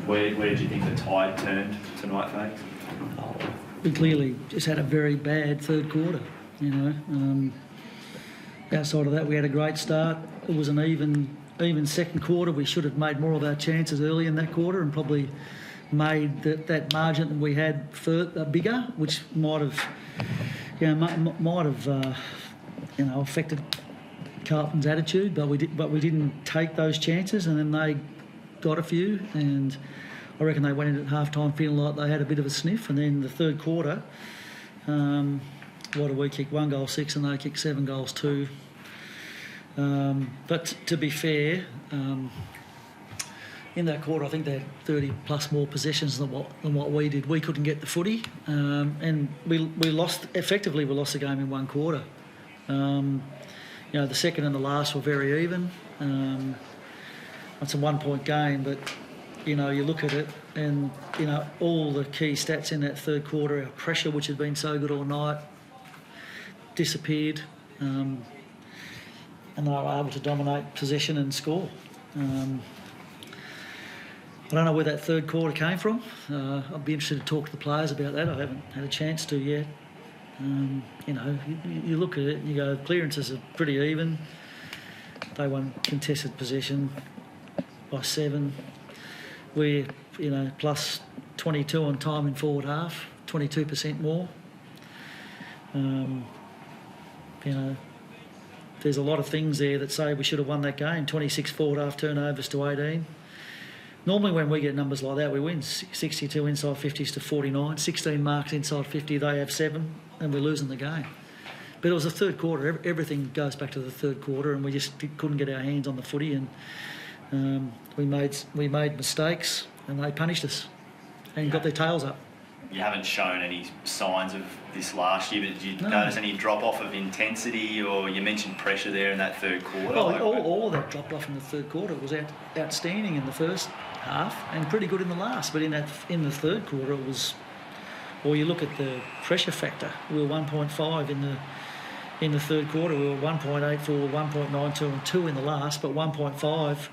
Where did you think the tide turned tonight, Fagan? We clearly just had a very bad third quarter, you know. Outside of that, we had a great start. It was an even second quarter. We should have made more of our chances early in that quarter and probably made that margin that we had bigger, which might have affected Carlton's attitude. But we didn't take those chances, and then they got a few, and I reckon they went in at half-time feeling like they had a bit of a sniff. And then the third quarter, what did we kick? 1 goal 6, and they kicked 7 goals 2. But to be fair, in that quarter, I think they had 30 plus more possessions than what we did. We couldn't get the footy, and we lost the game in one quarter. The second and the last were very even. It's a 1 point game, but you look at it, and all the key stats in that third quarter, our pressure, which had been so good all night, disappeared, and they were able to dominate possession and score. I don't know where that third quarter came from. I'd be interested to talk to the players about that. I haven't had a chance to yet. You look at it and you go, clearances are pretty even. They won contested possession by 7. We're, plus 22 on time in forward half, 22% more. There's a lot of things there that say we should have won that game. 26 forward half turnovers to 18. Normally when we get numbers like that, we win 62 inside 50s to 49, 16 marks inside 50, they have 7, and we're losing the game. But it was the third quarter. Everything goes back to the third quarter, and we just couldn't get our hands on the footy, and we made mistakes, and they punished us and got their tails up. You haven't shown any signs of this last year, but did you notice any drop-off of intensity, or you mentioned pressure there in that third quarter? All of that dropped off in the third quarter. It was outstanding in the first half and pretty good in the last, but in the third quarter it was. Or you look at the pressure factor. We were 1.5 in the third quarter. We were 1.84, 1.92, and 2 in the last, but 1.5.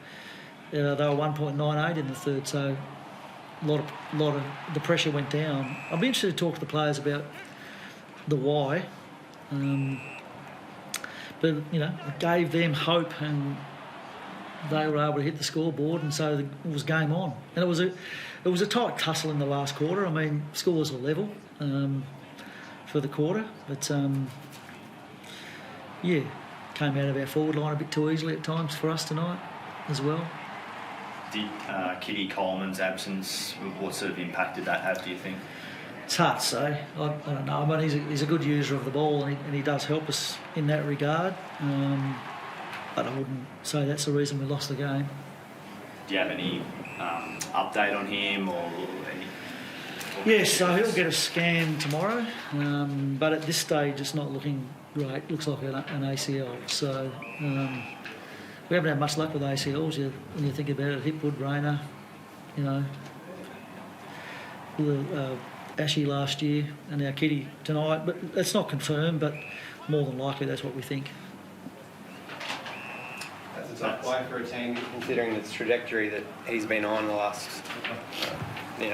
They were 1.98 in the third. So a lot of the pressure went down. I'd be interested to talk to the players about the why. But it gave them hope, and they were able to hit the scoreboard, and so it was game on. And it was a tight tussle in the last quarter. I mean, scores were level for the quarter, but came out of our forward line a bit too easily at times for us tonight as well. Did Kitty Coleman's absence, what sort of impact did that have, do you think? It's hard to say. I don't know. I mean, he's a good user of the ball, and he does help us in that regard. But I wouldn't say that's the reason we lost the game. Do you have any update on him or any? Yes, so he'll get a scan tomorrow. But at this stage, it's not looking great. Looks like an ACL. So we haven't had much luck with ACLs. When you think about it, Hipwood, Rayner, Ashy last year, and our Kitty tonight. But it's not confirmed, but more than likely that's what we think. That's a tough play for a team, considering the trajectory that he's been on the last, the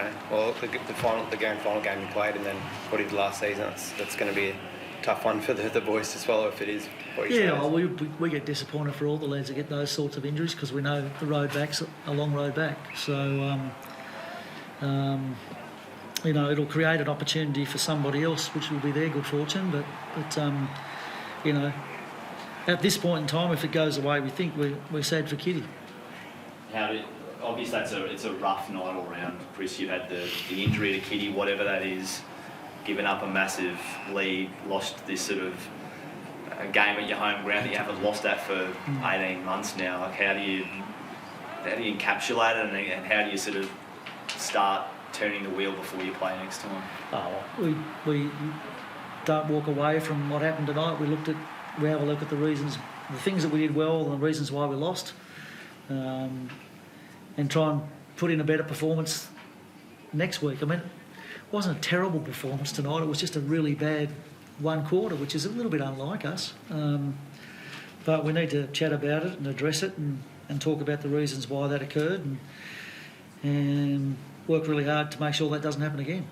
grand final game he played, and then what he did last season. That's going to be a tough one for the boys to swallow if it is. We get disappointed for all the lads that get those sorts of injuries, because we know the road back's a long road back. So, it'll create an opportunity for somebody else, which will be their good fortune. But at this point in time, if it goes the way we think, we're sad for Kitty. Obviously, it's a rough night all round, Chris. You've had the injury to Kitty, whatever that is, given up a massive lead, lost this sort of a game at your home ground that you haven't lost at for 18 months now. Like, how do you encapsulate it, and how do you sort of start turning the wheel before you play next time? We don't walk away from what happened tonight. We have a look at the reasons, the things that we did well, and the reasons why we lost, and try and put in a better performance next week. I mean, it wasn't a terrible performance tonight. It was just a really bad one quarter, which is a little bit unlike us. But we need to chat about it and address it, and talk about the reasons why that occurred, and work really hard to make sure that doesn't happen again.